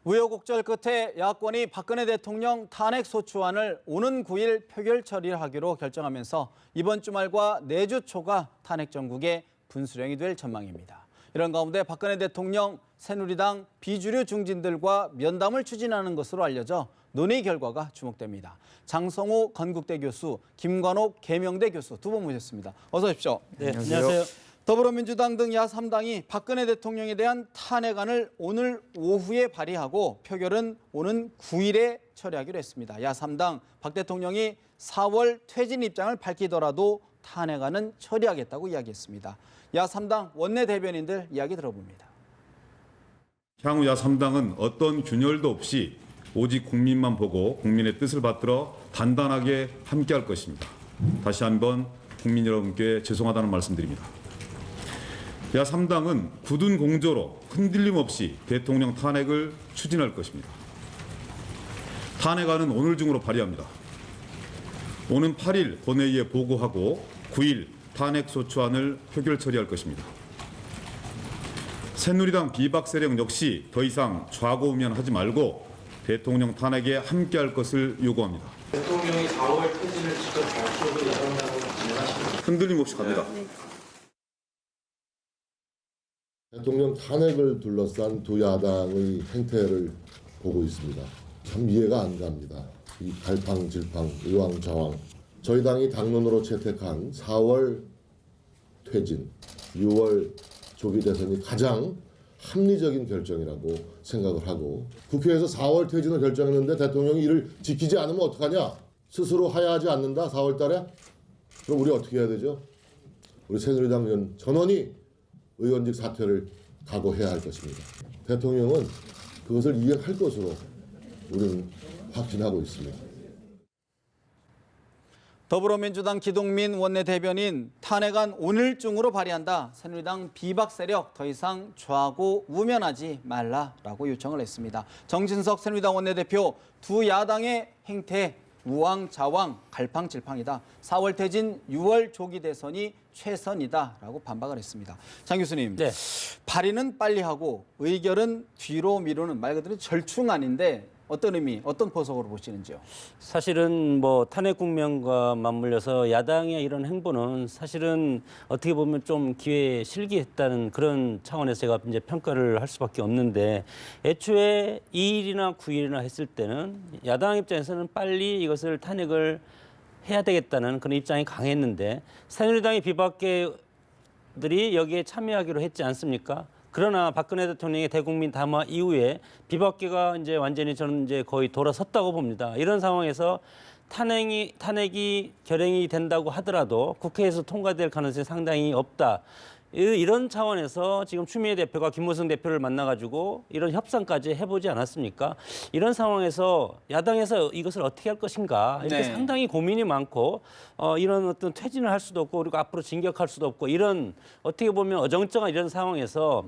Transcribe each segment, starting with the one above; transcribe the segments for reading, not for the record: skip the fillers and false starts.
우여곡절 끝에 야권이 박근혜 대통령 탄핵 소추안을 오는 9일 표결 처리하기로 결정하면서 이번 주말과 내주 초가 탄핵 정국의 분수령이 될 전망입니다. 이런 가운데 박근혜 대통령 새누리당 비주류 중진들과 면담을 추진하는 것으로 알려져 논의 결과가 주목됩니다. 장성호 건국대 교수, 김관옥 계명대 교수 두 분 모셨습니다. 어서 오십시오. 네, 안녕하세요. 더불어민주당 등 야3당이 박근혜 대통령에 대한 탄핵안을 오늘 오후에 발의하고 표결은 오는 9일에 처리하기로 했습니다. 야3당 박 대통령이 4월 퇴진 입장을 밝히더라도 탄핵안은 처리하겠다고 이야기했습니다. 야3당 원내대변인들 이야기 들어봅니다. 향후 야3당은 어떤 균열도 없이 오직 국민만 보고 국민의 뜻을 받들어 단단하게 함께할 것입니다. 다시 한번 국민 여러분께 죄송하다는 말씀드립니다. 야3당은 굳은 공조로 흔들림 없이 대통령 탄핵을 추진할 것입니다. 탄핵안은 오늘 중으로 발의합니다. 오는 8일 본회의에 보고하고 9일 탄핵 소추안을 표결 처리할 것입니다. 새누리당 비박 세력 역시 더 이상 좌고우면하지 말고 대통령 탄핵에 함께할 것을 요구합니다. 대통령이 4월 퇴진을 직접 발표로 예정한다고 진행하십니까? 흔들림 없이 갑니다. 대통령 탄핵을 둘러싼 두 야당의 행태를 보고 있습니다. 참 이해가 안 갑니다. 이 갈팡질팡, 우왕좌왕. 저희 당이 당론으로 채택한 4월 퇴진, 6월 조기 대선이 가장 합리적인 결정이라고 생각을 하고 국회에서 4월 퇴진을 결정했는데 대통령이 이를 지키지 않으면 어떡하냐? 스스로 하야하지 않는다, 4월 달에? 그럼 우리 어떻게 해야 되죠? 우리 새누리당 의원 전원이 의원직 사퇴를 각오해야 할 것입니다. 대통령은 그것을 이행할 것으로 우리는 확신하고 있습니다. 더불어민주당 기동민 원내대변인 탄핵안 오늘 중으로 발의한다. 새누리당 비박 세력 더 이상 좌고 우면하지 말라라고 요청을 했습니다. 정진석 새누리당 원내대표 두 야당의 행태 우왕좌왕 갈팡질팡이다. 4월 퇴진 6월 조기 대선이 최선이다라고 반박을 했습니다. 장 교수님, 네. 발의는 빨리 하고 의결은 뒤로 미루는 말 그대로 절충안인데 어떤 의미, 어떤 포석으로 보시는지요? 사실은 뭐 탄핵 국면과 맞물려서 야당의 이런 행보는 사실은 어떻게 보면 좀 기회에 실기했다는 그런 차원에서 제가 이제 평가를 할 수밖에 없는데 애초에 2일이나 9일이나 했을 때는 야당 입장에서는 빨리 이것을 탄핵을 해야 되겠다는 그런 입장이 강했는데 새누리당의 비박계들이 여기에 참여하기로 했지 않습니까? 그러나 박근혜 대통령의 대국민 담화 이후에 비박계가 이제 완전히 저는 이제 거의 돌아섰다고 봅니다. 이런 상황에서 탄핵이 결행이 된다고 하더라도 국회에서 통과될 가능성이 상당히 없다. 이런 차원에서 지금 추미애 대표가 김무성 대표를 만나가지고 이런 협상까지 해보지 않았습니까? 이런 상황에서 야당에서 이것을 어떻게 할 것인가 이렇게 상당히 고민이 많고 이런 어떤 퇴진을 할 수도 없고 그리고 앞으로 진격할 수도 없고 이런 어떻게 보면 어정쩡한 이런 상황에서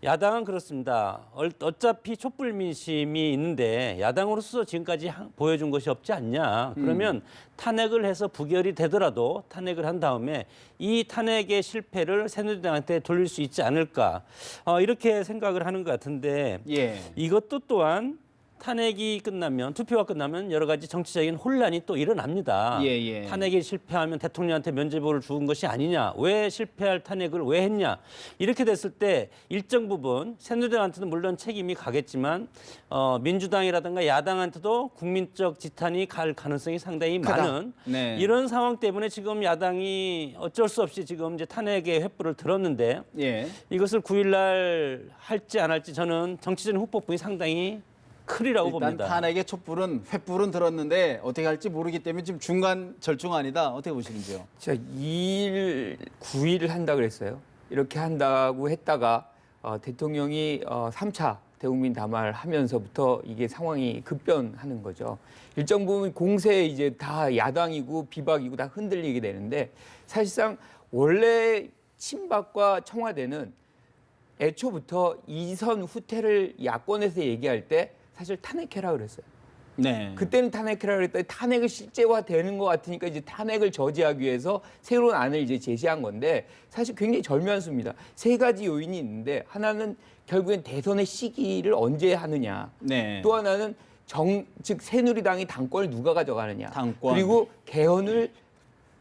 야당은 그렇습니다. 어차피 촛불 민심이 있는데 야당으로서 지금까지 보여준 것이 없지 않냐. 그러면 탄핵을 해서 부결이 되더라도 탄핵을 한 다음에 이 탄핵의 실패를 새누리당한테 돌릴 수 있지 않을까 이렇게 생각을 하는 것 같은데 이것도 또한 탄핵이 끝나면 투표가 끝나면 여러 가지 정치적인 혼란이 또 일어납니다. 탄핵이 실패하면 대통령한테 면죄부를 준 것이 아니냐. 왜 실패할 탄핵을 왜 했냐. 이렇게 됐을 때 일정 부분 새누리당한테는 물론 책임이 가겠지만 민주당이라든가 야당한테도 국민적 지탄이 갈 가능성이 상당히 많은 이런 상황 때문에 지금 야당이 어쩔 수 없이 지금 이제 탄핵의 횃불을 들었는데 이것을 9일 날 할지 안 할지 저는 정치적인 후폭풍이 상당히 크리라고 일단 봅니다. 탄핵의 횃불은 들었는데 어떻게 할지 모르기 때문에 지금 중간 절충안이다. 어떻게 보시는지요? 자, 2일, 9일을 한다 그랬어요. 이렇게 한다고 했다가 대통령이 3차 대국민 담화를 하면서부터 이게 상황이 급변하는 거죠. 일정 부분 공세에 이제 다 야당이고 비박이고 다 흔들리게 되는데 사실상 원래 친박과 청와대는 애초부터 이선 후퇴를 야권에서 얘기할 때 사실 탄핵해라 그랬어요. 그때는 탄핵해라 그랬더니 탄핵을 실제화되는 것 같으니까 이제 탄핵을 저지하기 위해서 새로운 안을 이제 제시한 건데 사실 굉장히 절묘한 수입니다. 세 가지 요인이 있는데 하나는 결국엔 대선의 시기를 언제 하느냐. 네. 또 하나는 즉 새누리당이 당권을 누가 가져가느냐. 당권. 그리고 개헌을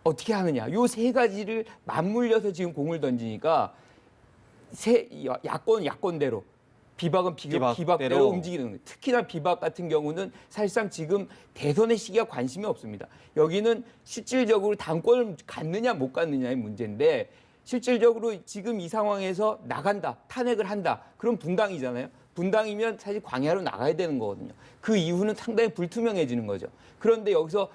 어떻게 하느냐. 요 세 가지를 맞물려서 지금 공을 던지니까 야권은 야권대로, 비박은 비박대로. 비박대로 움직이는 거예요. 특히나 비박 같은 경우는 사실상 지금 대선의 시기가 관심이 없습니다. 여기는 실질적으로 당권을 갖느냐 못 갖느냐의 문제인데 실질적으로 지금 이 상황에서 나간다, 탄핵을 한다. 그럼 분당이잖아요. 분당이면 사실 광야로 나가야 되는 거거든요. 그 이후는 상당히 불투명해지는 거죠. 그런데 여기서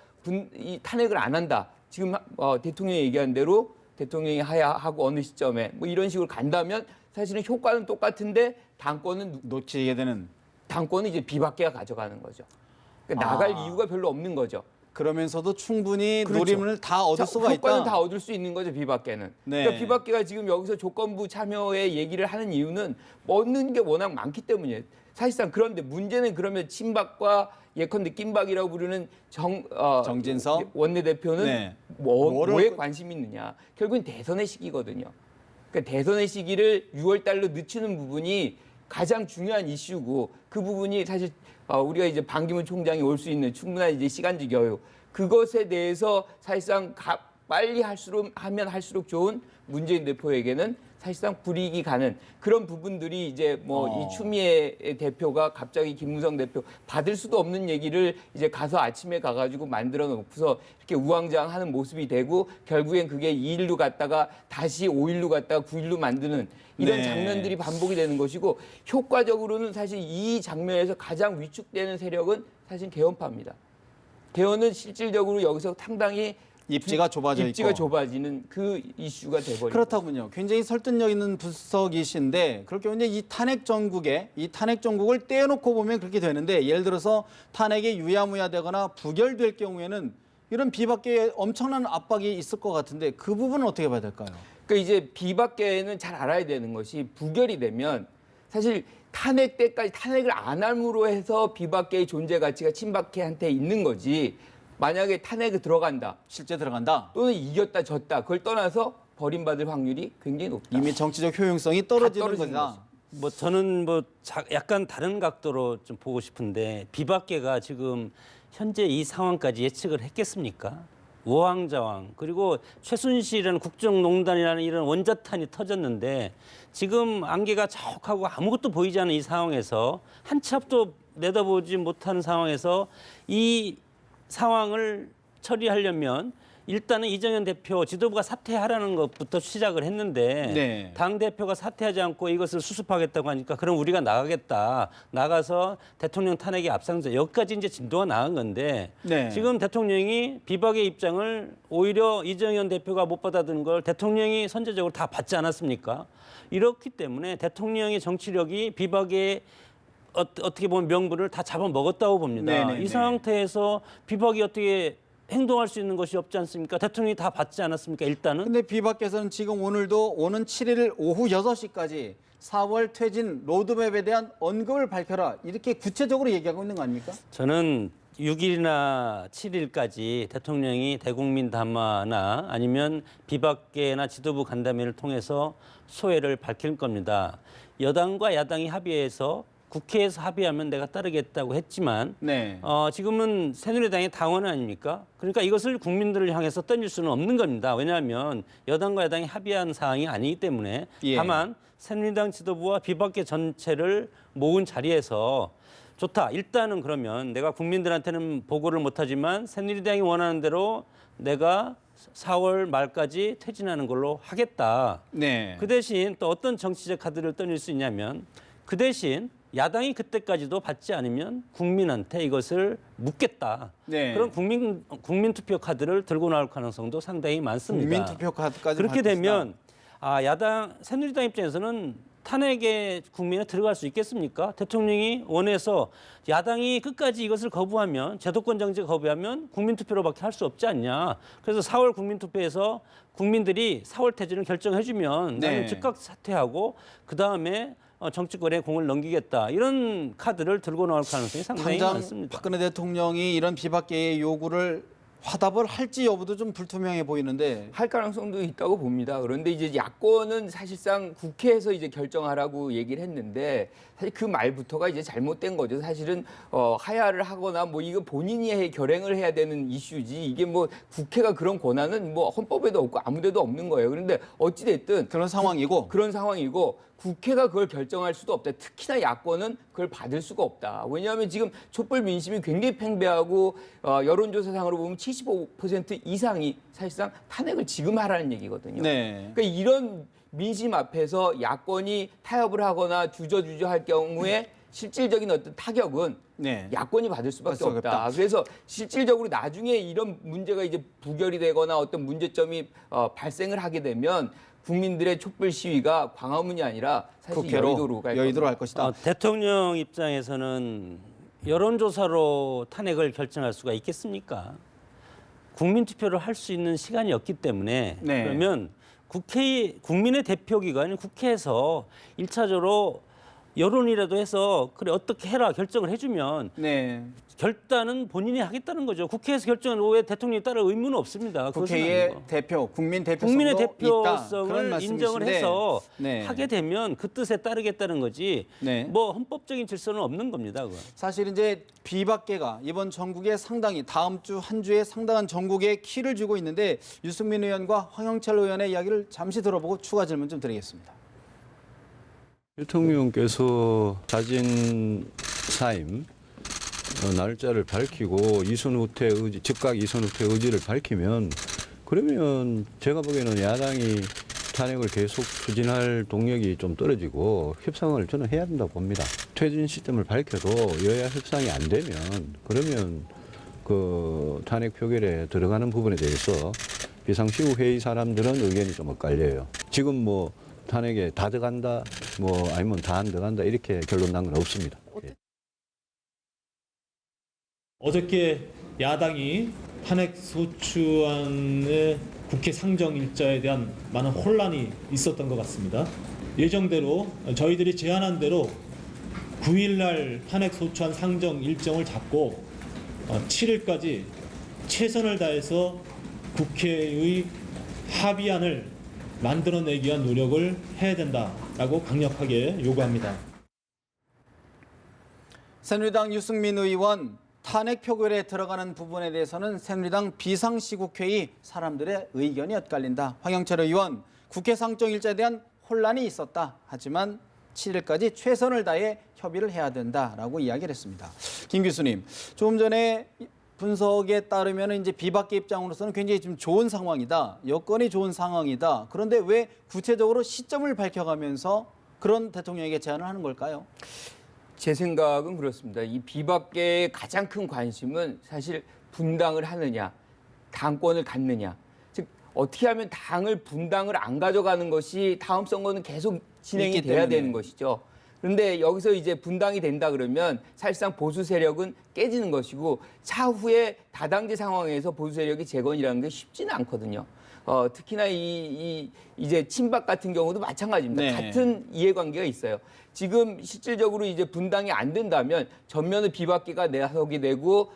이 탄핵을 안 한다. 지금 대통령이 얘기한 대로 대통령이 하야하고 어느 시점에 뭐 이런 식으로 간다면 사실은 효과는 똑같은데 놓치게 되는. 당권은 이제 비박계가 가져가는 거죠. 그러니까 나갈 이유가 별로 없는 거죠. 그러면서도 충분히 그렇죠. 노림을 다 얻을 수가 효과는 있다. 다 얻을 수 있는 거죠, 비박계는. 네. 그러니까 비박계가 지금 여기서 조건부 참여의 얘기를 하는 이유는 얻는 게 워낙 많기 때문이에요. 사실상 그런데 문제는 그러면 친박과 예컨대 낀박이라고 부르는 정진석 원내대표는 네. 뭐에 관심이 있느냐. 결국은 대선의 시기거든요. 그러니까 대선의 시기를 6월 달로 늦추는 부분이 가장 중요한 이슈고 그 부분이 사실 우리가 이제 반기문 총장이 올 수 있는 충분한 이제 시간적 여유 그것에 대해서 사실상 빨리 하면 할수록 좋은 문재인 대표에게는 사실상 불이익이 가는 그런 부분들이 이제 뭐 이 추미애 대표가 갑자기 김무성 대표 받을 수도 없는 얘기를 이제 가서 아침에 가가지고 만들어 놓고서 이렇게 우왕좌왕하는 모습이 되고 결국엔 그게 2일로 갔다가 다시 5일로 갔다가 9일로 만드는 이런 네. 장면들이 반복이 되는 것이고 효과적으로는 사실 이 장면에서 가장 위축되는 세력은 사실 개헌파입니다. 개헌은 실질적으로 여기서 상당히 입지가 좁아져 입지가 있고. 좁아지는 그 이슈가 돼버리고 그렇다군요. 굉장히 설득력 있는 분석이신데 그렇게 보면 이 탄핵 전국을 떼어놓고 보면 그렇게 되는데 예를 들어서 탄핵이 유야무야되거나 부결될 경우에는 이런 비박계에 엄청난 압박이 있을 것 같은데 그 부분은 어떻게 봐야 될까요? 그러니까 이제 비박계는 잘 알아야 되는 것이 부결이 되면 사실 탄핵 때까지 탄핵을 안 함으로 해서 비박계의 존재 가치가 친박계한테 있는 거지. 만약에 탄핵에 들어간다. 실제 들어간다. 또는 이겼다 졌다. 그걸 떠나서 버림받을 확률이 굉장히 높다. 이미 정치적 효용성이 떨어지는 떨어지는 거다. 뭐 저는 약간 다른 각도로 좀 보고 싶은데 비박계가 지금 현재 이 상황까지 예측을 했겠습니까? 우왕좌왕 그리고 최순실이라는 국정농단이라는 이런 원자탄이 터졌는데 지금 안개가 자욱하고 아무것도 보이지 않는 이 상황에서 한 치 앞도 내다보지 못하는 상황에서 이 상황을 처리하려면 일단은 이정현 대표 지도부가 사퇴하라는 것부터 시작을 했는데 네. 당 대표가 사퇴하지 않고 이것을 수습하겠다고 하니까 그럼 우리가 나가겠다. 나가서 대통령 탄핵에 앞장서 여기까지 이제 진도가 나간 건데 네. 지금 대통령이 비박의 입장을 오히려 이정현 대표가 못 받아들인 걸 대통령이 선제적으로 다 받지 않았습니까? 이렇기 때문에 대통령의 정치력이 비박의 어떻게 보면 명분을 다 잡아먹었다고 봅니다. 네네네. 이 상태에서 비박이 어떻게 행동할 수 있는 것이 없지 않습니까? 대통령이 다 받지 않았습니까? 일단은. 근데 비박께서는 지금 오늘도 오는 7일 오후 6시까지 4월 퇴진 로드맵에 대한 언급을 밝혀라. 이렇게 구체적으로 얘기하고 있는 거 아닙니까? 저는 6일이나 7일까지 대통령이 대국민 담화나 아니면 비박계나 지도부 간담회를 통해서 소회를 밝힐 겁니다. 여당과 야당이 합의해서 국회에서 합의하면 내가 따르겠다고 했지만 네. 지금은 새누리당의 당원 아닙니까? 그러니까 이것을 국민들을 향해서 던질 수는 없는 겁니다. 왜냐하면 여당과 야당이 합의한 사항이 아니기 때문에 예. 다만 새누리당 지도부와 비박계 전체를 모은 자리에서 좋다. 일단은 그러면 내가 국민들한테는 보고를 못하지만 새누리당이 원하는 대로 내가 4월 말까지 퇴진하는 걸로 하겠다. 네. 그 대신 또 어떤 정치적 카드를 떠낼 수 있냐면 그 대신 야당이 그때까지도 받지 않으면 국민한테 이것을 묻겠다. 네. 그런 국민 투표 카드를 들고 나올 가능성도 상당히 많습니다. 국민 투표 카드까지 그렇게 받겠다. 되면 야당 새누리당 입장에서는 탄핵에 국민에 들어갈 수 있겠습니까? 대통령이 원해서 야당이 끝까지 이것을 거부하면 제도권 정지 거부하면 국민 투표로밖에 할 수 없지 않냐. 그래서 4월 국민 투표에서 국민들이 4월 퇴진을 결정해 주면 네. 나는 즉각 사퇴하고 그다음에 정치권에 공을 넘기겠다. 이런 카드를 들고 나올 가능성이 상당히 당장 많습니다. 박근혜 대통령이 이런 비박계의 요구를 화답을 할지 여부도 좀 불투명해 보이는데. 할 가능성도 있다고 봅니다. 그런데 이제 야권은 사실상 국회에서 이제 결정하라고 얘기를 했는데 사실 그 말부터가 이제 잘못된 거죠. 사실은 하야를 하거나 뭐 이거 본인이 결행을 해야 되는 이슈지 이게 뭐 국회가 그런 권한은 뭐 헌법에도 없고 아무데도 없는 거예요. 그런데 어찌 됐든 그런 상황이고. 그런 상황이고 국회가 그걸 결정할 수도 없다. 특히나 야권은 그걸 받을 수가 없다. 왜냐하면 지금 촛불 민심이 굉장히 팽배하고 여론조사상으로 보면 75% 이상이 사실상 탄핵을 지금 하라는 얘기거든요. 네. 그러니까 이런 민심 앞에서 야권이 타협을 하거나 주저주저 할 경우에 실질적인 어떤 타격은 네. 야권이 받을 수밖에 받을 수가 없다. 그래서 실질적으로 나중에 이런 문제가 이제 부결이 되거나 어떤 문제점이 발생을 하게 되면 국민들의 촛불 시위가 광화문이 아니라 사실 여의도로 갈 여의도로 겁니다. 할 것이다. 대통령 입장에서는 여론조사로 탄핵을 결정할 수가 있겠습니까? 국민투표를 할 수 있는 시간이 없기 때문에 네. 그러면 국민의 대표기관인 국회에서 1차적으로 여론이라도 해서 그래 어떻게 해라 결정을 해주면 네. 결단은 본인이 하겠다는 거죠. 국회에서 결정을 왜 대통령이 따를 의무는 없습니다. 그것은 국회의 아니고. 대표, 국민 대표성도 국민의 있다. 그런 대표성을 말씀이신데. 인정을 해서 네. 하게 되면 그 뜻에 따르겠다는 거지. 네. 뭐 헌법적인 질서는 없는 겁니다. 그건. 사실 이제 비박계가 이번 전국에 상당히 다음 주 한 주에 상당한 전국에 키를 쥐고 있는데 유승민 의원과 황영철 의원의 이야기를 잠시 들어보고 추가 질문 좀 드리겠습니다. 대통령께서 자진 사임 날짜를 밝히고 이선후퇴 의지, 즉각 이선후퇴 의지를 밝히면 그러면 제가 보기에는 야당이 탄핵을 계속 추진할 동력이 좀 떨어지고 협상을 저는 해야 된다고 봅니다. 퇴진 시점을 밝혀도 여야 협상이 안 되면 그러면 그 탄핵 표결에 들어가는 부분에 대해서 비상시국 회의 사람들은 의견이 좀 엇갈려요. 지금 뭐 탄핵에 다 들어간다, 뭐 아니면 다 안 들어간다 이렇게 결론 난 건 없습니다. 예. 어저께 야당이 탄핵 소추안의 국회 상정 일자에 대한 많은 혼란이 있었던 것 같습니다. 예정대로 저희들이 제안한 대로 9일 날 탄핵 소추안 상정 일정을 잡고 7일까지 최선을 다해서 국회의 합의안을 만들어내기 위한 노력을 해야 된다라고 강력하게 요구합니다. 새누리당 유승민 의원 탄핵 표결에 들어가는 부분에 대해서는 새누리당 비상시국회의 사람들의 의견이 엇갈린다. 황영철 의원 국회 상정 일자에 대한 혼란이 있었다. 하지만 7일까지 최선을 다해 협의를 해야 된다라고 이야기를 했습니다. 김 교수님, 조금 전에 분석에 따르면 이제 비박계 입장으로서는 굉장히 좀 좋은 상황이다. 여건이 좋은 상황이다. 그런데 왜 구체적으로 시점을 밝혀가면서 그런 대통령에게 제안을 하는 걸까요? 제 생각은 그렇습니다. 이 비박계의 가장 큰 관심은 사실 분당을 하느냐, 당권을 갖느냐. 즉 어떻게 하면 당을 분당을 안 가져가는 것이 다음 선거는 계속 진행이 있기 돼야 때문에. 되는 것이죠. 그런데 여기서 이제 분당이 된다 그러면 사실상 보수 세력은 깨지는 것이고 차후에 다당제 상황에서 보수 세력이 재건이라는 게 쉽지는 않거든요. 특히나 이제 친박 같은 경우도 마찬가지입니다. 네. 같은 이해관계가 있어요. 지금 실질적으로 이제 분당이 안 된다면 전면의 비박계가 내석이 되고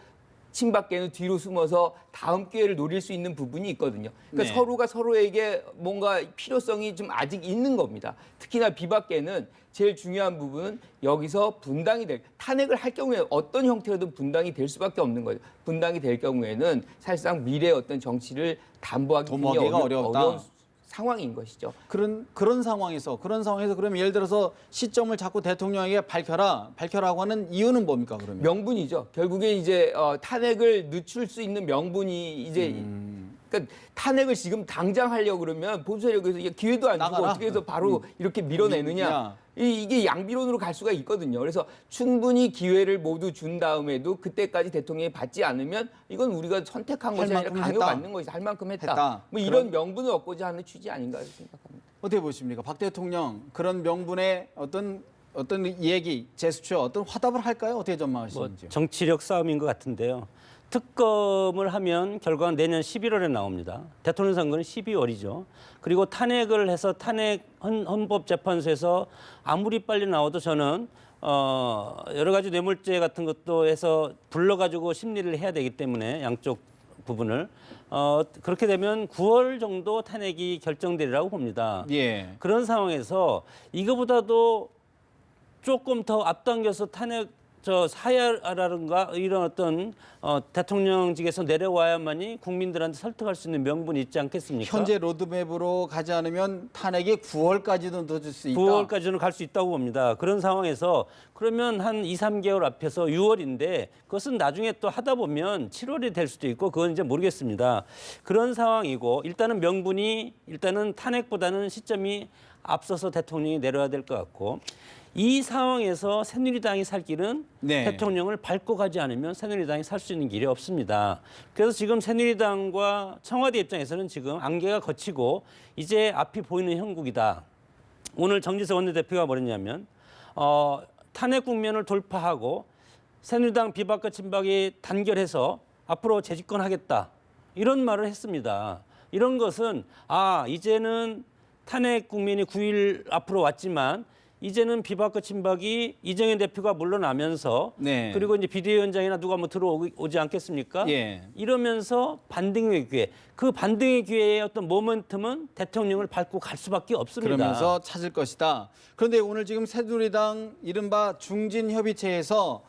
친박계는 뒤로 숨어서 다음 기회를 노릴 수 있는 부분이 있거든요. 그러니까 네. 서로가 서로에게 뭔가 필요성이 좀 아직 있는 겁니다. 특히나 비박계는 제일 중요한 부분은 여기서 분당이 탄핵을 할 경우에 어떤 형태로든 분당이 될 수밖에 없는 거죠. 분당이 될 경우에는 사실상 미래의 어떤 정치를 담보하기 굉장히 도모하기가 어렵다. 어려운 상황인 것이죠. 그런 상황에서 그러면 예를 들어서 시점을 자꾸 대통령에게 밝혀라고 하는 이유는 뭡니까 그러면? 명분이죠. 결국에 이제 탄핵을 늦출 수 있는 명분이 이제 그러니까 탄핵을 지금 당장 하려고 그러면 보수 세력에서 이게 기회도 안 주고 나가라. 어떻게 해서 바로 이렇게 밀어내느냐. 이게 양비론으로 갈 수가 있거든요. 그래서 충분히 기회를 모두 준 다음에도 그때까지 대통령이 받지 않으면 이건 우리가 선택한 것이 아니라 만큼 강요받는 것이 할 만큼 했다. 뭐 이런 명분을 얻고자 하는 취지 아닌가 생각합니다. 어떻게 보십니까? 박 대통령 그런 명분의 어떤 얘기, 제스처, 어떤 화답을 할까요? 어떻게 뭐 전망하시는지요? 정치력 싸움인 것 같은데요. 특검을 하면 결과는 내년 11월에 나옵니다. 대통령 선거는 12월이죠. 그리고 탄핵을 해서 헌법재판소에서 아무리 빨리 나와도 저는 여러 가지 뇌물죄 같은 것도 해서 불러가지고 심리를 해야 되기 때문에 양쪽 부분을 그렇게 되면 9월 정도 탄핵이 결정되리라고 봅니다. 예. 그런 상황에서 이거보다도 조금 더 앞당겨서 탄핵 사야라든가 이런 어떤 대통령직에서 내려와야만이 국민들한테 설득할 수 있는 명분이 있지 않겠습니까? 현재 로드맵으로 가지 않으면 탄핵이 9월까지도 늦을 수 있다. 9월까지는 갈 수 있다고 봅니다. 그런 상황에서 그러면 한 2, 3개월 앞에서 6월인데 그것은 나중에 또 하다 보면 7월이 될 수도 있고 그건 이제 모르겠습니다. 그런 상황이고 일단은 탄핵보다는 시점이 앞서서 대통령이 내려야 될 것 같고 이 상황에서 새누리당이 살 길은 네. 대통령을 밟고 가지 않으면 새누리당이 살 수 있는 길이 없습니다. 그래서 지금 새누리당과 청와대 입장에서는 지금 안개가 걷히고 이제 앞이 보이는 형국이다. 오늘 정진석 원내대표가 뭐랬냐면 탄핵 국면을 돌파하고 새누리당 비박과 친박이 단결해서 앞으로 재집권하겠다. 이런 말을 했습니다. 이런 것은 이제는 탄핵 국면이 9일 앞으로 왔지만 이제는 비박과 친박이 이정현 대표가 물러나면서 네. 그리고 이제 비대위원장이나 누가 뭐 들어오지 않겠습니까? 예. 이러면서 반등의 기회, 그 반등의 기회의 어떤 모멘텀은 대통령을 밟고 갈 수밖에 없습니다. 그러면서 찾을 것이다. 그런데 오늘 지금 새누리당 이른바 중진협의체에서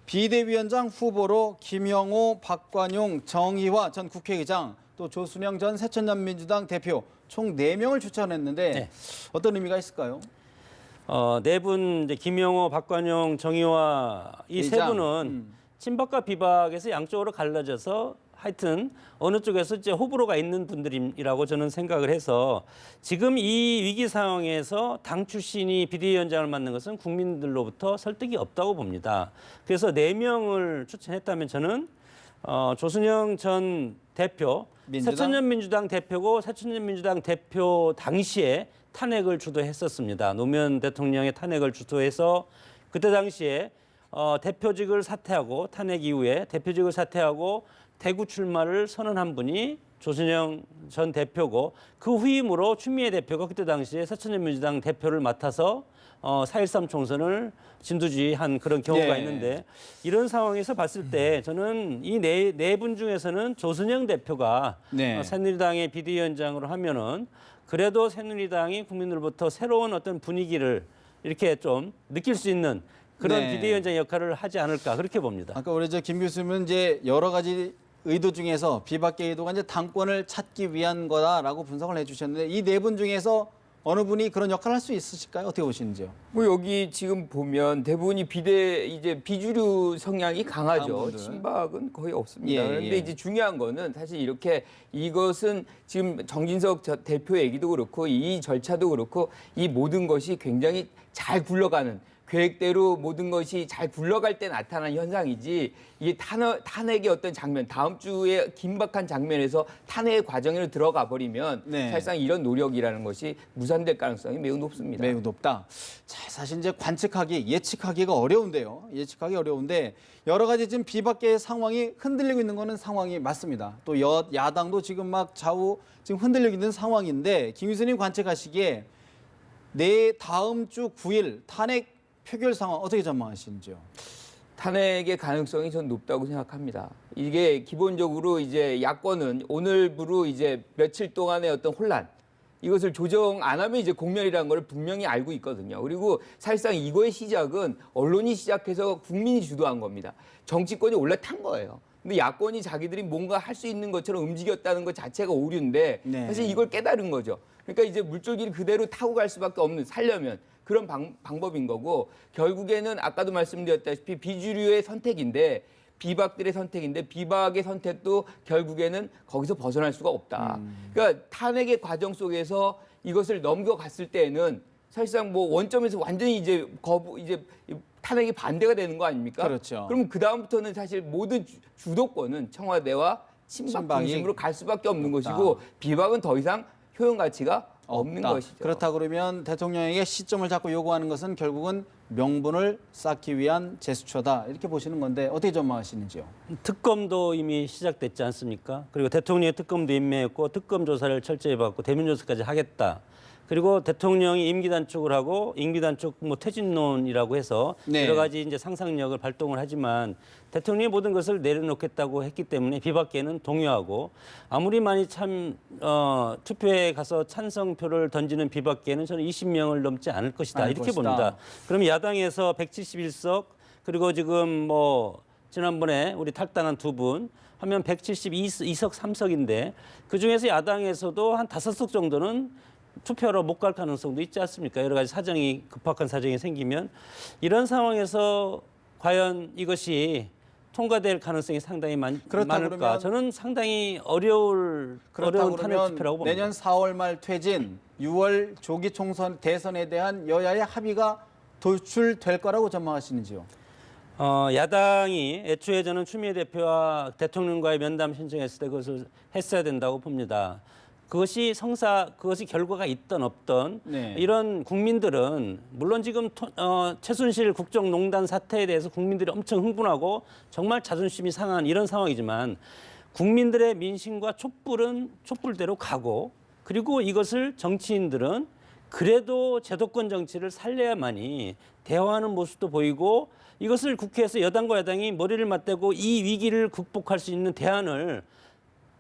비대위원장 후보로 김영호, 박관용, 정의화 전 국회의장 또 조순영 전 새천년민주당 대표 총 4명을 추천했는데 네. 어떤 의미가 있을까요? 네 분 이제 김영호, 박관용, 정의화 이 세 의장. 분은 친박과 비박에서 양쪽으로 갈라져서 하여튼 어느 쪽에서 이제 호불호가 있는 분들이라고 저는 생각을 해서 지금 이 위기 상황에서 당 출신이 비대위원장을 맡는 것은 국민들로부터 설득이 없다고 봅니다. 그래서 4명을 추천했다면 저는 조순영 전 대표, 민주당? 새천년민주당 대표고 새천년민주당 대표 당시에 탄핵을 주도했었습니다. 노무현 대통령의 탄핵을 주도해서 그때 당시에 대표직을 사퇴하고 탄핵 이후에 대표직을 사퇴하고 대구 출마를 선언한 분이 조순영 전 대표고 그 후임으로 추미애 대표가 그때 당시에 새천년민주당 대표를 맡아서 4.13 총선을 진두지휘한 그런 경우가 예. 있는데 이런 상황에서 봤을 때 저는 이 네 분 중에서는 조순영 대표가 네. 새누리당의 비대위원장으로 하면은 그래도 새누리당이 국민들로부터 새로운 어떤 분위기를 이렇게 좀 느낄 수 있는 그런 네. 비대위원장 역할을 하지 않을까 그렇게 봅니다. 아까 우리 김 교수님은 이제 여러 가지 의도 중에서 비박계 의도가 이제 당권을 찾기 위한 거다라고 분석을 해주셨는데 이 4분 중에서 어느 분이 그런 역할을 할 수 있으실까요? 어떻게 보시는지요? 뭐 여기 지금 보면 대부분이 이제 비주류 성향이 강한 강하죠. 분들. 친박은 거의 없습니다. 예, 그런데 예. 이제 중요한 거는 사실 이것은 지금 정진석 대표 얘기도 그렇고 이 절차도 그렇고 이 모든 것이 굉장히 잘 굴러가는 계획대로 모든 것이 잘 굴러갈 때 나타난 현상이지 이게 탄핵의 어떤 장면 다음 주에 긴박한 장면에서 탄핵 과정으로 들어가 버리면 네. 사실상 이런 노력이라는 것이 무산될 가능성이 매우 높습니다. 매우 높다. 자, 사실 이제 예측하기가 어려운데요. 예측하기 어려운데 여러 가지 지금 비박계의 상황이 흔들리고 있는 거는 상황이 맞습니다. 또 야당도 지금 막 좌우 지금 흔들리고 있는 상황인데 김 교수님 관측하시기에 다음 주 9일 탄핵 표결 상황 어떻게 전망하시는지요? 탄핵의 가능성이 전 높다고 생각합니다. 이게 기본적으로 이제 야권은 오늘부로 이제 며칠 동안의 어떤 혼란 이것을 조정 안 하면 이제 공멸이라는 걸 분명히 알고 있거든요. 그리고 사실상 이거의 시작은 언론이 시작해서 국민이 주도한 겁니다. 정치권이 올라탄 거예요. 근데 야권이 자기들이 뭔가 할 수 있는 것처럼 움직였다는 것 자체가 오류인데 네. 사실 이걸 깨달은 거죠. 그러니까 이제 물줄기를 그대로 타고 갈 수밖에 없는 살려면 그런 방법인 거고 결국에는 아까도 말씀드렸다시피 비주류의 선택인데 비박들의 선택인데 비박의 선택도 결국에는 거기서 벗어날 수가 없다. 그러니까 탄핵의 과정 속에서 이것을 넘겨갔을 때에는 사실상 뭐 원점에서 완전히 이제 탄핵이 반대가 되는 거 아닙니까? 그렇죠. 그럼 그 다음부터는 사실 모든 주도권은 청와대와 친박 친박이 중심으로 갈 수밖에 없는 없다. 것이고 비박은 더 이상 효용 가치가 없는 없다. 것이죠. 그렇다 그러면 대통령에게 시점을 잡고 요구하는 것은 결국은 명분을 쌓기 위한 제스처다 이렇게 보시는 건데 어떻게 전망하시는지요? 특검도 이미 시작됐지 않습니까? 그리고 대통령의 특검도 임명했고 특검 조사를 철저히 받고 대면 조사까지 하겠다. 그리고 대통령이 임기 단축을 하고 임기 단축 뭐 퇴진론이라고 해서 네. 여러 가지 이제 상상력을 발동을 하지만 대통령이 모든 것을 내려놓겠다고 했기 때문에 비박계는 동요하고 아무리 많이 투표에 가서 찬성표를 던지는 비박계는 저는 20명을 넘지 않을 것이다 않을 이렇게 것이다. 봅니다. 그럼 야당에서 171석 그리고 지금 뭐 지난번에 우리 탈당한 두 분 하면 172석 3석인데 그중에서 야당에서도 한 5석 정도는 투표로 못 갈 가능성도 있지 않습니까? 여러 가지 사정이 급박한 사정이 생기면 이런 상황에서 과연 이것이 통과될 가능성이 상당히 그렇다 많을까? 그러면 저는 상당히 어려운 그렇다고 탄핵 그러면 투표라고 봅니다. 내년 4월 말 퇴진, 6월 조기 총선 대선에 대한 여야의 합의가 도출될 거라고 전망하시는지요? 야당이 애초에 저는 추미애 대표와 대통령과의 면담 신청했을 때 그것을 했어야 된다고 봅니다. 그것이 결과가 있든 없든 네. 이런 국민들은 물론 지금 최순실 국정농단 사태에 대해서 국민들이 엄청 흥분하고 정말 자존심이 상한 이런 상황이지만 국민들의 민심과 촛불은 촛불대로 가고 그리고 이것을 정치인들은 그래도 제도권 정치를 살려야만이 대화하는 모습도 보이고 이것을 국회에서 여당과 야당이 머리를 맞대고 이 위기를 극복할 수 있는 대안을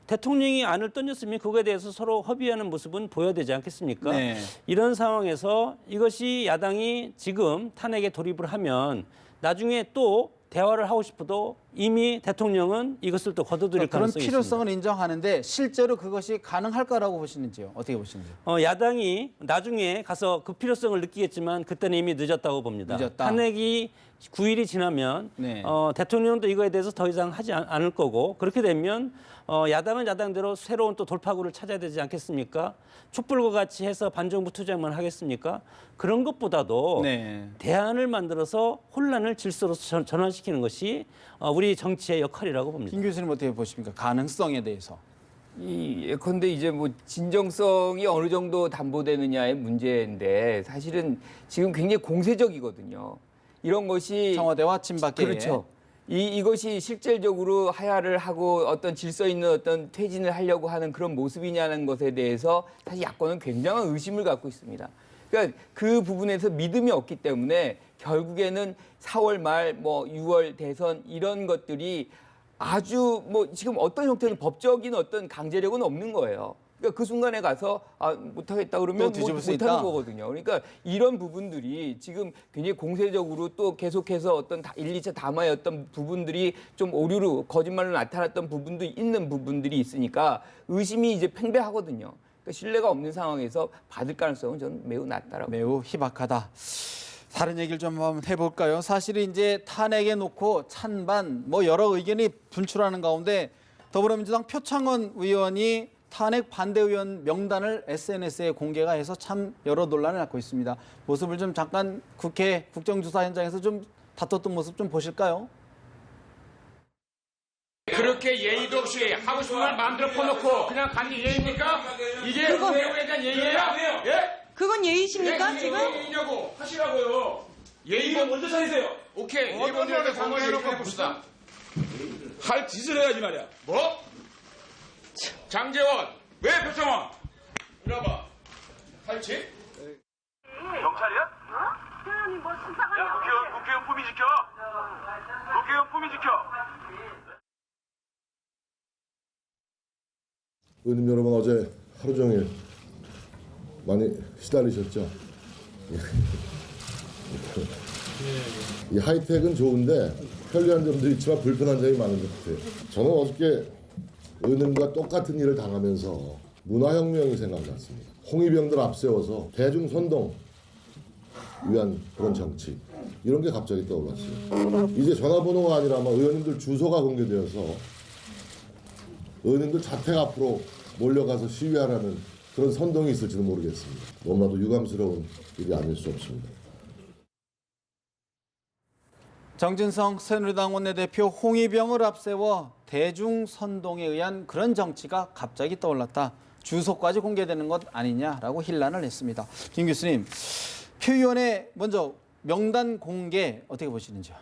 대통령이 안을 던졌으면 그거에 대해서 서로 협의하는 모습은 보여야 되지 않겠습니까? 네. 이런 상황에서 이것이 야당이 지금 탄핵에 돌입을 하면 나중에 또 대화를 하고 싶어도 이미 대통령은 이것을 또 거둬들일 그런 가능성이 필요성은 있습니다. 인정하는데 실제로 그것이 가능할까라고 보시는지요? 어떻게 보시는지요? 야당이 나중에 가서 그 필요성을 느끼겠지만 그때는 이미 늦었다고 봅니다. 늦었다. 탄핵이 9일이 지나면 네. 대통령도 이거에 대해서 더 이상 하지 않을 거고 그렇게 되면 야당은 야당대로 새로운 또 돌파구를 찾아야 되지 않겠습니까? 촛불과 같이 해서 반정부 투쟁만 하겠습니까? 그런 것보다도 네. 대안을 만들어서 혼란을 질서로 전환시키는 것이 우리 정치의 역할이라고 봅니다. 김 교수님 어떻게 보십니까? 가능성에 대해서. 예컨대 이제 뭐 진정성이 어느 정도 담보되느냐의 문제인데 사실은 지금 굉장히 공세적이거든요. 이런 것이 청와대와 친박계에. 그렇죠. 이것이 실질적으로 하야를 하고 어떤 질서 있는 어떤 퇴진을 하려고 하는 그런 모습이냐는 것에 대해서 사실 야권은 굉장한 의심을 갖고 있습니다. 그러니까 그 부분에서 믿음이 없기 때문에 결국에는 4월 말 뭐 6월 대선 이런 것들이 아주 뭐 지금 어떤 형태는 법적인 어떤 강제력은 없는 거예요. 그러니까 그 순간에 가서 못하겠다 그러면 또 뒤집을 수 못하는 있다. 거거든요. 그러니까 이런 부분들이 지금 굉장히 공세적으로 또 계속해서 어떤 1, 2차 담화의 어떤 부분들이 좀 오류로 거짓말로 나타났던 부분도 있는 부분들이 있으니까 의심이 이제 팽배하거든요. 그러니까 신뢰가 없는 상황에서 받을 가능성은 저는 매우 낮다라고. 매우 희박하다. 다른 얘기를 좀 한번 해볼까요? 사실 이제 탄핵에 놓고 찬반 뭐 여러 의견이 분출하는 가운데 더불어민주당 표창원 의원이 탄핵 반대 의원 명단을 SNS에 공개가 해서 참 여러 논란을 낳고 있습니다. 모습을 좀 잠깐 국회 국정조사 현장에서 좀 다퉜던 모습 좀 보실까요? 그렇게 예의도 없이 하고 싶은 말 마음대로 퍼놓고 그냥 가는 게 예의입니까? 이게 의원에 대한 예의예요? 예? 그건 예의십니까, 예? 지금? 예의냐고 하시라고요. 예의가 먼저 차리세요. 오케이. 예의를 강화해놓고 봅시다. 할 짓을 해야지 말이야. 뭐? 장재원, 왜 표창원? 이리 와봐. 할 짓? 경찰이야? 사람이 뭐 수사가 야, 국회의원 품위 지켜. 국회의원 품위 지켜. 의원님 여러분 어제 하루 종일 많이 시달리셨죠? 이 하이텍은 좋은데 편리한 점도 있지만 불편한 점이 많은 것 같아요. 저는 어저께 의원님과 똑같은 일을 당하면서 문화혁명이 생각났습니다. 홍위병들 앞세워서 대중선동 위한 그런 정치 이런 게 갑자기 떠올랐어요. 이제 전화번호가 아니라 아마 의원님들 주소가 공개되어서 의원님들 자택 앞으로 몰려가서 시위하라는 그런 선동이 있을지도 모르겠습니다. 너무나도 유감스러운 일이 아닐 수 없습니다. 정진성 새누리당 원내대표 홍위병을 앞세워 대중선동에 의한 그런 정치가 갑자기 떠올랐다. 주소까지 공개되는 것 아니냐라고 hir난을 했습니다. 김 교수님, 표의원의 먼저 명단 공개 어떻게 보시는지요?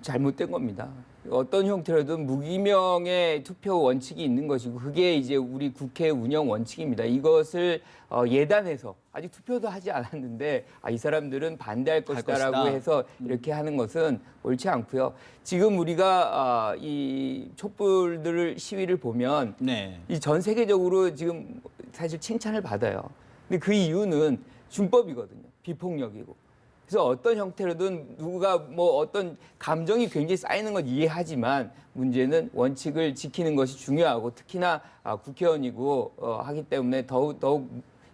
잘못된 겁니다. 어떤 형태로든 무기명의 투표 원칙이 있는 것이고 그게 이제 우리 국회 운영 원칙입니다. 이것을 예단해서 아직 투표도 하지 않았는데 이 사람들은 반대할 것이다라고 해서 이렇게 하는 것은 옳지 않고요. 지금 우리가 이 촛불들 시위를 보면 네. 이 전 세계적으로 지금 사실 칭찬을 받아요. 근데 그 이유는 준법이거든요. 비폭력이고. 그래서 어떤 형태로든 누가 뭐 어떤 감정이 굉장히 쌓이는 건 이해하지만 문제는 원칙을 지키는 것이 중요하고 특히나 국회의원이고 하기 때문에 더욱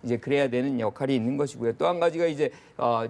이제 그래야 되는 역할이 있는 것이고요. 또 한 가지가 이제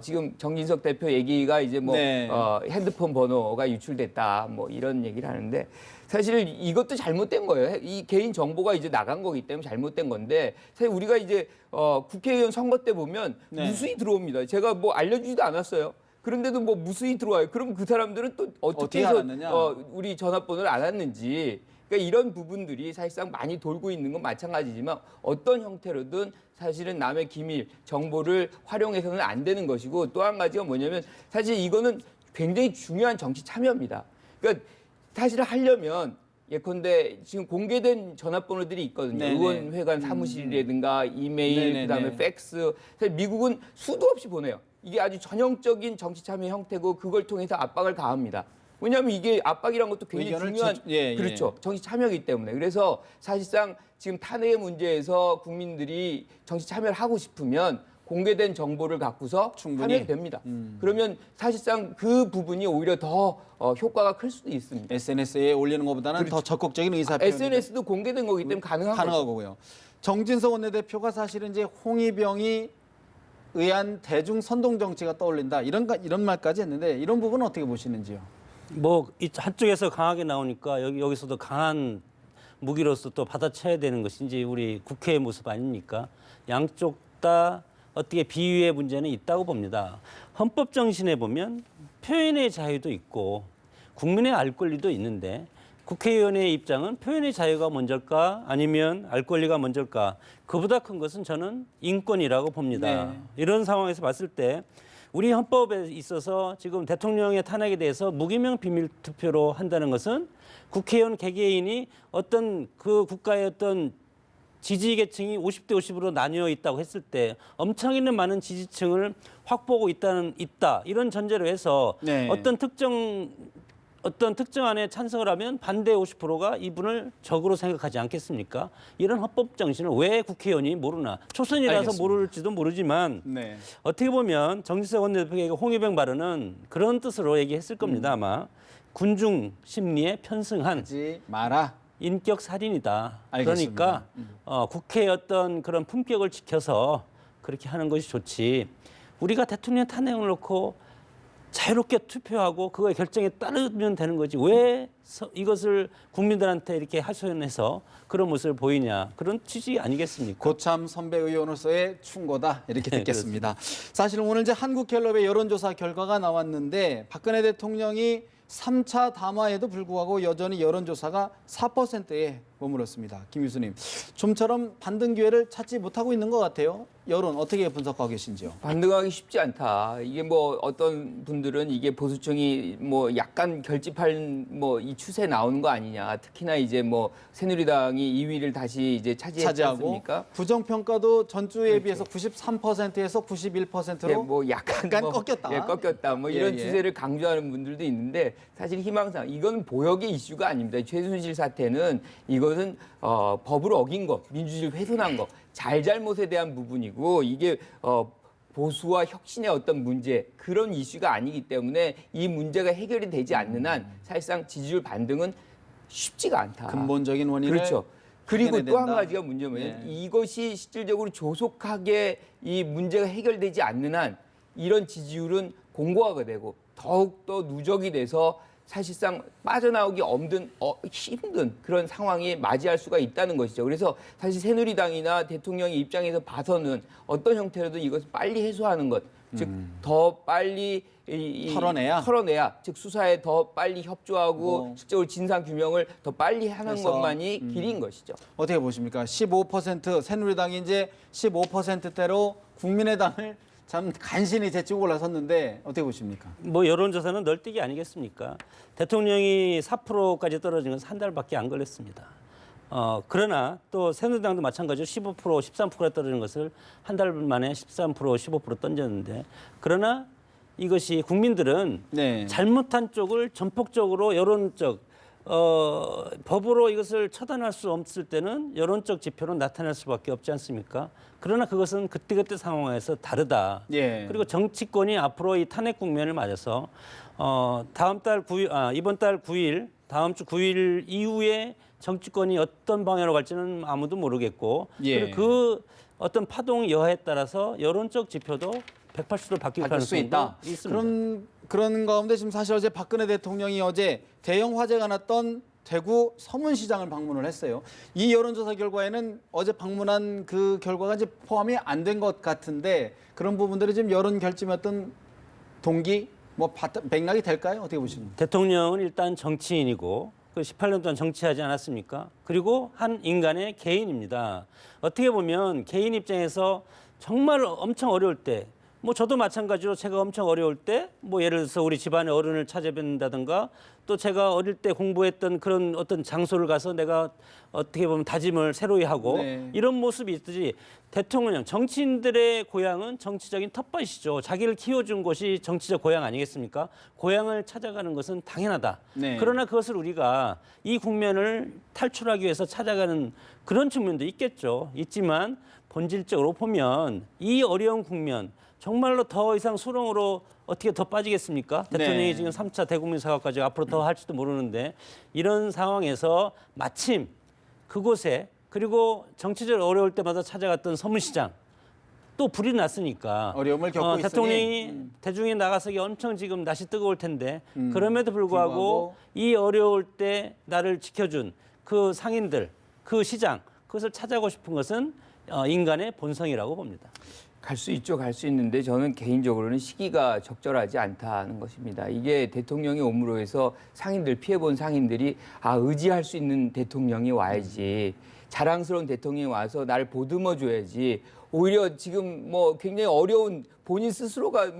지금 정진석 대표 얘기가 이제 뭐 네. 핸드폰 번호가 유출됐다 뭐 이런 얘기를 하는데 사실 이것도 잘못된 거예요. 이 개인 정보가 이제 나간 거기 때문에 잘못된 건데 사실 우리가 이제 국회의원 선거 때 보면 네. 무수히 들어옵니다. 제가 뭐 알려주지도 않았어요. 그런데도 뭐 무수히 들어와요. 그럼 그 사람들은 또 어떻게 해서 알았느냐? 우리 전화번호를 알았는지. 그러니까 이런 부분들이 사실상 많이 돌고 있는 건 마찬가지지만 어떤 형태로든 사실은 남의 기밀, 정보를 활용해서는 안 되는 것이고 또 한 가지가 뭐냐면 사실 이거는 굉장히 중요한 정치 참여입니다. 그러니까 사실 하려면 예컨대 지금 공개된 전화번호들이 있거든요. 네네. 의원회관 사무실이라든가 이메일, 네네네. 그다음에 팩스. 사실 미국은 수도 없이 보내요. 이게 아주 전형적인 정치 참여 형태고 그걸 통해서 압박을 가합니다. 왜냐하면 이게 압박이란 것도 굉장히 의견을 중요한 예. 그렇죠. 정치 참여이기 때문에. 그래서 사실상 지금 탄핵의 문제에서 국민들이 정치 참여를 하고 싶으면 공개된 정보를 갖고서 충분히. 하면 됩니다. 그러면 사실상 그 부분이 오히려 더 효과가 클 수도 있습니다. SNS에 올리는 것보다는 더 적극적인 의사 표현이 SNS도 공개된 거기 때문에 가능한 거죠. 거고요. 정진석 원내대표가 사실은 이제 홍위병이 의한 대중 선동 정치가 떠올린다 이런 말까지 했는데 이런 부분은 어떻게 보시는지요? 뭐 한쪽에서 강하게 나오니까 여기서도 강한 무기로서 또 받아쳐야 되는 것이 이제 우리 국회의 모습 아닙니까? 양쪽 다 어떻게 비위의 문제는 있다고 봅니다. 헌법 정신에 보면 표현의 자유도 있고 국민의 알 권리도 있는데 국회의원의 입장은 표현의 자유가 먼저일까 아니면 알 권리가 먼저일까? 그보다 큰 것은 저는 인권이라고 봅니다. 네. 이런 상황에서 봤을 때 우리 헌법에 있어서 지금 대통령의 탄핵에 대해서 무기명 비밀 투표로 한다는 것은 국회의원 개개인이 어떤 그 국가의 어떤 지지 계층이 50대 50으로 나뉘어 있다고 했을 때 엄청나게 많은 지지층을 확보하고 있다 이런 전제로 해서 네. 어떤 특정안에 찬성을 하면 반대 50%가 이분을 적으로 생각하지 않겠습니까? 이런 헌법 정신을 왜 국회의원이 모르나? 초선이라서 알겠습니다. 모를지도 모르지만 네. 어떻게 보면 정진석 원내대표의 홍위병 발언은 그런 뜻으로 얘기했을 겁니다. 아마 군중 심리에 편승한 하지 마라. 인격 살인이다. 알겠습니다. 그러니까 국회의 어떤 그런 품격을 지켜서 그렇게 하는 것이 좋지. 우리가 대통령 탄핵을 놓고 자유롭게 투표하고 그거의 결정에 따르면 되는 거지. 왜 이것을 국민들한테 이렇게 하소연해서 그런 모습을 보이냐. 그런 취지 아니겠습니까? 고참 선배 의원으로서의 충고다 이렇게 듣겠습니다. 사실은 오늘 이제 한국갤럽의 여론조사 결과가 나왔는데 박근혜 대통령이 3차 담화에도 불구하고 여전히 여론조사가 4%에 머물렀습니다. 김 교수님, 좀처럼 반등 기회를 찾지 못하고 있는 것 같아요. 여론 어떻게 분석하고 계신지요? 반등하기 쉽지 않다. 이게 뭐 어떤 분들은 이게 보수층이 뭐 약간 결집할 뭐 이 추세 나오는 거 아니냐. 특히나 이제 뭐 새누리당이 2위를 다시 이제 차지했지 않습니까? 부정 평가도 전주에 비해서 93%에서 91%로 예, 뭐 약간 꺾였다. 예, 꺾였다. 뭐 예, 이런 예. 추세를 강조하는 분들도 있는데 사실 희망상 이건 보역의 이슈가 아닙니다. 최순실 사태는 이것은 법을 어긴 것, 민주주의를 훼손한 것, 잘잘못에 대한 부분이고 이게 보수와 혁신의 어떤 문제 그런 이슈가 아니기 때문에 이 문제가 해결이 되지 않는 한 사실상 지지율 반등은 쉽지가 않다. 근본적인 원인을 그렇죠. 그리고 확인해야 또 한 된다. 가지가 문제는 네. 이것이 실질적으로 조속하게 이 문제가 해결되지 않는 한 이런 지지율은 공고화가 되고 더욱더 누적이 돼서 사실상 빠져나오기 힘든 그런 상황이 맞이할 수가 있다는 것이죠. 그래서 사실 새누리당이나 대통령의 입장에서 봐서는 어떤 형태로든 이것을 빨리 해소하는 것, 즉 더 빨리 털어내야, 즉 수사에 더 빨리 협조하고 실제로 진상 규명을 더 빨리 하는 것만이 길인 것이죠. 어떻게 보십니까? 15% 새누리당이 이제 15%대로 국민의당을 참 간신히 제치고 올라섰는데 어떻게 보십니까? 뭐 여론조사는 널뛰기 아니겠습니까? 대통령이 4%까지 떨어진 것은 한 달밖에 안 걸렸습니다. 그러나 또 새누리당도 마찬가지로 15%, 13%가 떨어진 것을 한 달 만에 13%, 15% 던졌는데 그러나 이것이 국민들은 네. 잘못한 쪽을 전폭적으로 여론적 법으로 이것을 처단할 수 없을 때는 여론적 지표로 나타날 수밖에 없지 않습니까? 그러나 그것은 그때그때 상황에서 다르다. 예. 그리고 정치권이 앞으로 이 탄핵 국면을 맞아서 이번 달 9일, 다음 주 9일 이후에 정치권이 어떤 방향으로 갈지는 아무도 모르겠고 예. 그리고 그 어떤 파동 여하에 따라서 여론적 지표도 180도 바뀔 수 가능성도 있다. 있습니다. 그런 가운데 지금 사실 어제 박근혜 대통령이 어제 대형 화재가 났던 대구 서문시장을 방문을 했어요. 이 여론조사 결과에는 어제 방문한 그 결과가 이제 포함이 안 된 것 같은데 그런 부분들이 지금 여론 결집의 어떤 동기, 맥락이 될까요? 어떻게 보십니까? 대통령은 일단 정치인이고 그 18년 동안 정치하지 않았습니까? 그리고 한 인간의 개인입니다. 어떻게 보면 개인 입장에서 정말 엄청 어려울 때 뭐 저도 마찬가지로 제가 엄청 어려울 때 뭐 예를 들어서 우리 집안의 어른을 찾아뵙는다든가 또 제가 어릴 때 공부했던 그런 어떤 장소를 가서 내가 어떻게 보면 다짐을 새로이 하고 네. 이런 모습이 있듯이 대통령, 정치인들의 고향은 정치적인 텃밭이죠. 자기를 키워준 곳이 정치적 고향 아니겠습니까? 고향을 찾아가는 것은 당연하다. 네. 그러나 그것을 우리가 이 국면을 탈출하기 위해서 찾아가는 그런 측면도 있겠죠. 있지만 본질적으로 보면 이 어려운 국면 정말로 더 이상 수렁으로 어떻게 더 빠지겠습니까? 대통령이 네. 지금 3차 대국민 사과까지 앞으로 더 할지도 모르는데 이런 상황에서 마침 그곳에 그리고 정치적으로 어려울 때마다 찾아갔던 서문시장 또 불이 났으니까 어려움을 겪고 있으니 대통령이 대중에 나가서기 엄청 지금 날씨 뜨거울 텐데 그럼에도 불구하고 이 어려울 때 나를 지켜준 그 상인들, 그 시장 그것을 찾아가고 싶은 것은 인간의 본성이라고 봅니다. 갈 수 있죠, 갈 수 있는데 저는 개인적으로는 시기가 적절하지 않다는 것입니다. 이게 대통령이 옴으로 해서 상인들, 피해본 상인들이 의지할 수 있는 대통령이 와야지. 자랑스러운 대통령이 와서 나를 보듬어줘야지. 오히려 지금 뭐 굉장히 어려운 본인 스스로가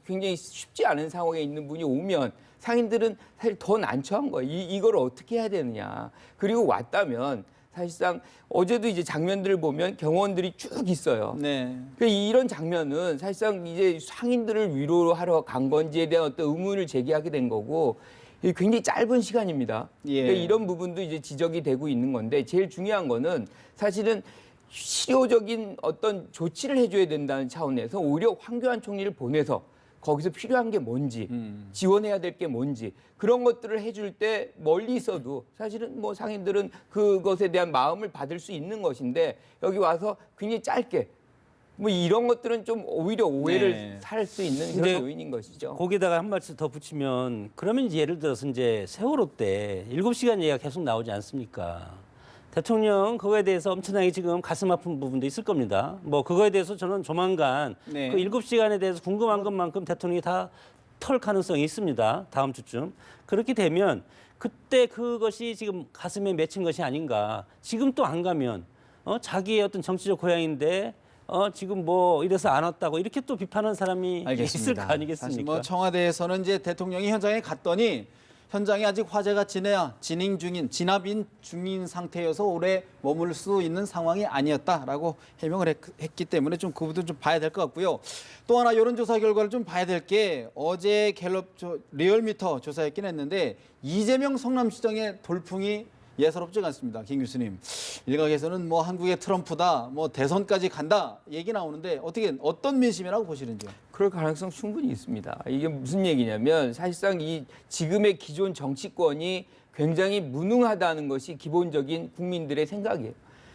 굉장히 쉽지 않은 상황에 있는 분이 오면 상인들은 사실 더 난처한 거예요. 이걸 어떻게 해야 되느냐. 그리고 왔다면 사실상 어제도 이제 장면들을 보면 경호원들이 쭉 있어요. 네. 이런 장면은 사실상 이제 상인들을 위로하러 간 건지에 대한 어떤 의문을 제기하게 된 거고 굉장히 짧은 시간입니다. 예. 그러니까 이런 부분도 이제 지적이 되고 있는 건데 제일 중요한 거는 사실은 실효적인 어떤 조치를 해줘야 된다는 차원에서 오히려 황교안 총리를 보내서 거기서 필요한 게 뭔지 지원해야 될 게 뭔지 그런 것들을 해줄 때 멀리 있어도 사실은 뭐 상인들은 그것에 대한 마음을 받을 수 있는 것인데 여기 와서 굉장히 짧게 뭐 이런 것들은 좀 오히려 오해를 살 수 있는 그런 요인인 것이죠. 거기다가 한 말씀 더 붙이면 그러면 이제 예를 들어서 이제 세월호 때 7시간 얘기가 계속 나오지 않습니까? 대통령 그거에 대해서 엄청나게 지금 가슴 아픈 부분도 있을 겁니다. 뭐 그거에 대해서 저는 조만간 네. 그 7시간에 대해서 궁금한 것만큼 대통령이 다 털 가능성이 있습니다. 다음 주쯤. 그렇게 되면 그때 그것이 지금 가슴에 맺힌 것이 아닌가. 지금 또 안 가면 자기의 어떤 정치적 고향인데 지금 뭐 이래서 안 왔다고 이렇게 또 비판하는 사람이 있을 거 아니겠습니까? 사실 뭐 청와대에서는 이제 대통령이 현장에 갔더니 현장에 아직 화재가 진압 중인 상태여서 오래 머물 수 있는 상황이 아니었다라고 해명을 했기 때문에 좀 그 부분 좀 봐야 될 것 같고요. 또 하나 여론조사 결과를 좀 봐야 될 게 어제 갤럽 리얼미터 조사했긴 했는데 이재명 성남시장의 돌풍이 예사롭지가 않습니다. 김 교수님. 일각에서는 뭐 한국의 트럼프다, 뭐 대선까지 간다 얘기 나오는데 어떤 민심이라고 보시는지요? 그럴 가능성 충분히 있습니다. 이게 무슨 얘기냐면 사실상 이 지금의 기존 정치권이 굉장히 무능하다는 것이 기본적인 국민들의 생각이에요.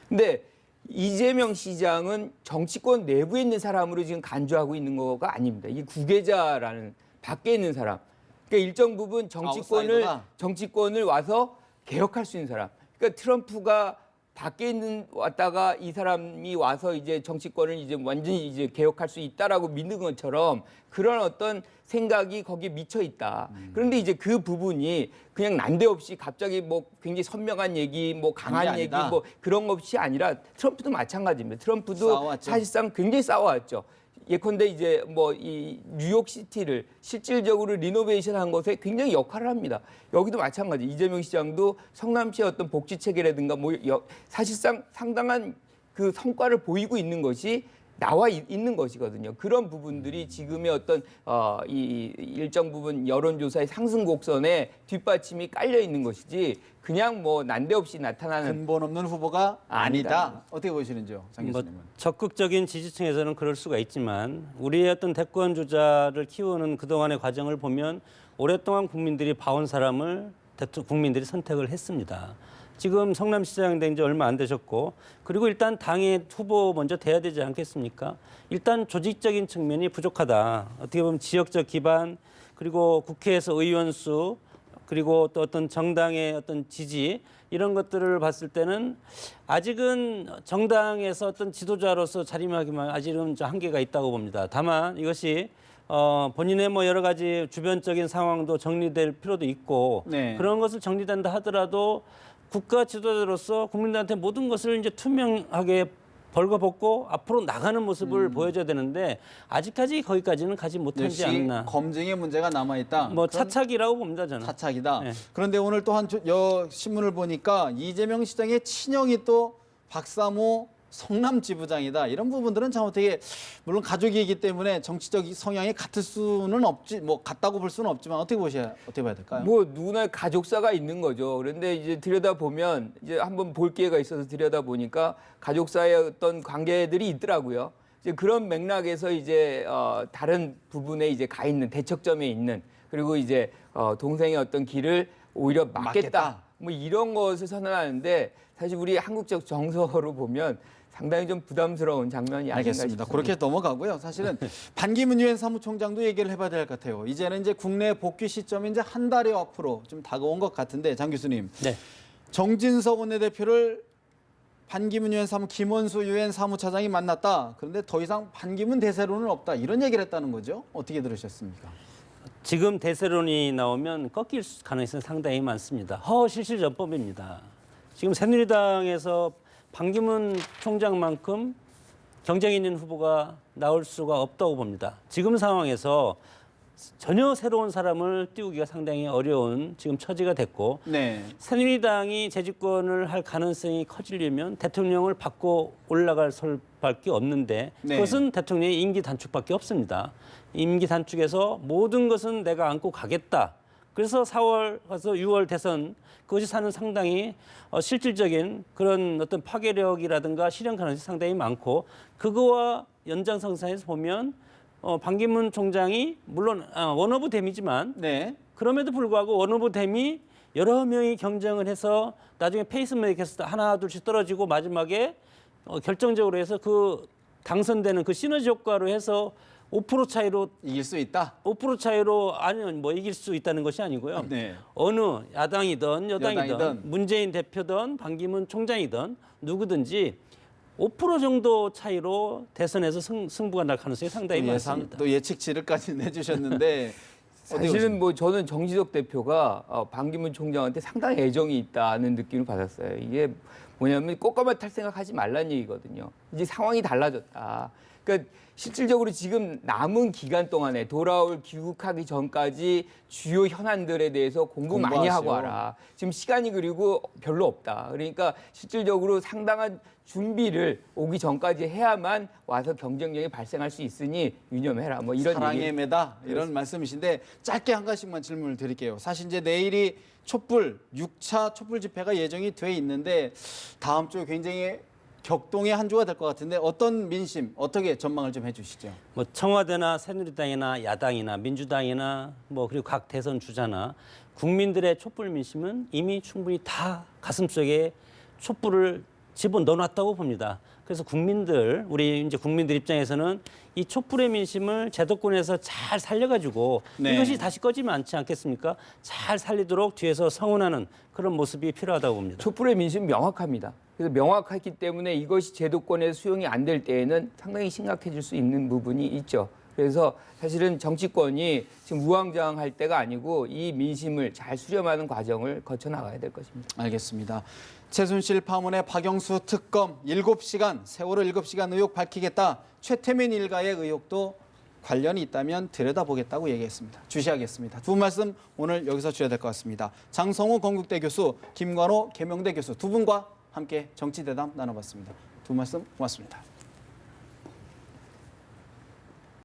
근데 이재명 시장은 정치권 내부에 있는 사람으로 지금 간주하고 있는 거가 아닙니다. 이 구계자라는 밖에 있는 사람. 그러니까 일정 부분 정치권을 와서 개혁할 수 있는 사람. 그러니까 트럼프가 밖에 왔다가 이 사람이 와서 이제 정치권을 이제 완전히 이제 개혁할 수 있다라고 믿는 것처럼 그런 어떤 생각이 거기에 미쳐 있다. 그런데 이제 그 부분이 그냥 난데없이 갑자기 뭐 굉장히 선명한 얘기, 뭐 강한 얘기, 뭐 그런 것이 아니라 트럼프도 마찬가지입니다. 트럼프도 싸워왔죠. 사실상 굉장히 싸워왔죠. 예컨대 이제 뭐 이 뉴욕시티를 실질적으로 리노베이션한 것에 굉장히 역할을 합니다. 여기도 마찬가지. 이재명 시장도 성남시의 어떤 복지 체계라든가 뭐 사실상 상당한 그 성과를 보이고 있는 것이 나와 있는 것이거든요. 그런 부분들이 지금의 어떤 이 일정 부분 여론조사의 상승 곡선에 뒷받침이 깔려 있는 것이지 그냥 뭐 난데없이 나타나는 근본 없는 후보가 아니다. 어떻게 보시는지요, 장 뭐 교수님은? 적극적인 지지층에서는 그럴 수가 있지만 우리의 어떤 대권 주자를 키우는 그동안의 과정을 보면 오랫동안 국민들이 봐온 사람을 국민들이 선택을 했습니다. 지금 성남시장 된 지 얼마 안 되셨고 그리고 일단 당의 후보 먼저 돼야 되지 않겠습니까? 일단 조직적인 측면이 부족하다. 어떻게 보면 지역적 기반 그리고 국회에서 의원 수 그리고 또 어떤 정당의 어떤 지지 이런 것들을 봤을 때는 아직은 정당에서 어떤 지도자로서 자리매김한 아직은 한계가 있다고 봅니다. 다만 이것이 본인의 뭐 여러 가지 주변적인 상황도 정리될 필요도 있고 네. 그런 것을 정리된다 하더라도 국가 지도자로서 국민들한테 모든 것을 이제 투명하게 벌거벗고 앞으로 나가는 모습을 보여줘야 되는데 아직까지 거기까지는 가지 못하지 역시 않나. 검증의 문제가 남아 있다. 뭐 차착이라고 봅니다 저는. 차착이다. 네. 그런데 오늘 또 한 신문을 보니까 이재명 시장의 친형이 또 박사모 성남 지부장이다. 이런 부분들은 참 어떻게 물론 가족이기 때문에 정치적 성향이 같을 수는 없지 뭐 같다고 볼 수는 없지만 어떻게 봐야 될까요? 뭐 누구나 가족사가 있는 거죠. 그런데 이제 들여다 보면 이제 한번 볼 기회가 있어서 들여다 보니까 가족사의 어떤 관계들이 있더라고요. 이제 그런 맥락에서 이제 다른 부분에 이제 가 있는 대척점에 있는 그리고 이제 동생의 어떤 길을 오히려 막겠다. 뭐 이런 것을 선언하는데 사실 우리 한국적 정서로 보면 상당히 좀 부담스러운 장면이 아닌가 알겠습니다. 싶습니다. 그렇게 넘어가고요. 사실은 반기문 유엔 사무총장도 얘기를 해봐야 될 것 같아요. 이제는 이제 국내 복귀 시점이 이제 한 달여 앞으로 좀 다가온 것 같은데 장 교수님, 네. 정진석 원내대표를 반기문 유엔 김원수 유엔 사무차장이 만났다. 그런데 더 이상 반기문 대세론은 없다. 이런 얘기를 했다는 거죠. 어떻게 들으셨습니까? 지금 대세론이 나오면 꺾일 가능성이 상당히 많습니다. 허실실전법입니다. 지금 새누리당에서 반기문 총장만큼 경쟁 있는 후보가 나올 수가 없다고 봅니다. 지금 상황에서 전혀 새로운 사람을 띄우기가 상당히 어려운 지금 처지가 됐고 네. 새누리당이 재집권을 할 가능성이 커지려면 대통령을 바꿔 올라갈 수밖에 없는데 네. 그것은 대통령의 임기 단축밖에 없습니다. 임기 단축에서 모든 것은 내가 안고 가겠다. 그래서 4월 가서 6월 대선 그것이 사는 상당히 실질적인 그런 어떤 파괴력이라든가 실현 가능성이 상당히 많고 그거와 연장선상에서 보면 반기문 총장이 물론 원오브 댐이지만 네. 그럼에도 불구하고 원오브 댐이 여러 명이 경쟁을 해서 나중에 페이스메이커에서 하나 둘씩 떨어지고 마지막에 결정적으로 해서 그 당선되는 그 시너지 효과로 해서 5% 차이로 이길 수 있다. 5% 차이로 아니면 뭐 이길 수 있다는 것이 아니고요. 네. 어느 야당이든 여당이든 여당이든. 문재인 대표든 반기문 총장이든 누구든지 5% 정도 차이로 대선에서 승부가 날 가능성이 상당히 많습니다. 또 예측치를까지 내주셨는데 사실은 뭐 저는 정진석 대표가 반기문 총장한테 상당히 애정이 있다는 느낌을 받았어요. 이게 뭐냐면 꽃가마 탈 생각하지 말라는 얘기거든요. 이제 상황이 달라졌다. 그러니까 실질적으로 지금 남은 기간 동안에 돌아올 귀국하기 전까지 주요 현안들에 대해서 공부 많이 하고 와라. 지금 시간이 그리고 별로 없다. 그러니까 실질적으로 상당한 준비를 오기 전까지 해야만 와서 경쟁력이 발생할 수 있으니 유념해라. 뭐 이런 사랑의 얘기. 매다 이런 말씀이신데 짧게 한 가지만 질문을 드릴게요. 사실 이제 내일이 촛불 6차 촛불 집회가 예정이 돼 있는데 다음 주 굉장히 격동의 한 주가 될 것 같은데 어떤 민심 어떻게 전망을 좀 해주시죠. 뭐 청와대나 새누리당이나 야당이나 민주당이나 뭐 그리고 각 대선 주자나 국민들의 촛불 민심은 이미 충분히 다 가슴속에 촛불을 집어넣어놨다고 봅니다. 그래서 우리 이제 국민들 입장에서는 이 촛불의 민심을 제도권에서 잘 살려가지고 네. 이것이 다시 꺼지면 않지 않겠습니까? 잘 살리도록 뒤에서 성원하는 그런 모습이 필요하다고 봅니다. 촛불의 민심은 명확합니다. 그래서 명확하기 때문에 이것이 제도권에 수용이 안 될 때에는 상당히 심각해질 수 있는 부분이 있죠. 그래서 사실은 정치권이 지금 우왕좌왕할 때가 아니고 이 민심을 잘 수렴하는 과정을 거쳐 나가야 될 것입니다. 알겠습니다. 최순실 파문의 박영수 특검 7시간, 세월호 7시간 의혹 밝히겠다. 최태민 일가의 의혹도 관련이 있다면 들여다보겠다고 얘기했습니다. 주시하겠습니다. 두 분 말씀 오늘 여기서 주셔야 될 것 같습니다. 장성호 건국대 교수, 김관호 계명대 교수 두 분과 함께 정치대담 나눠봤습니다. 두 분 말씀 고맙습니다.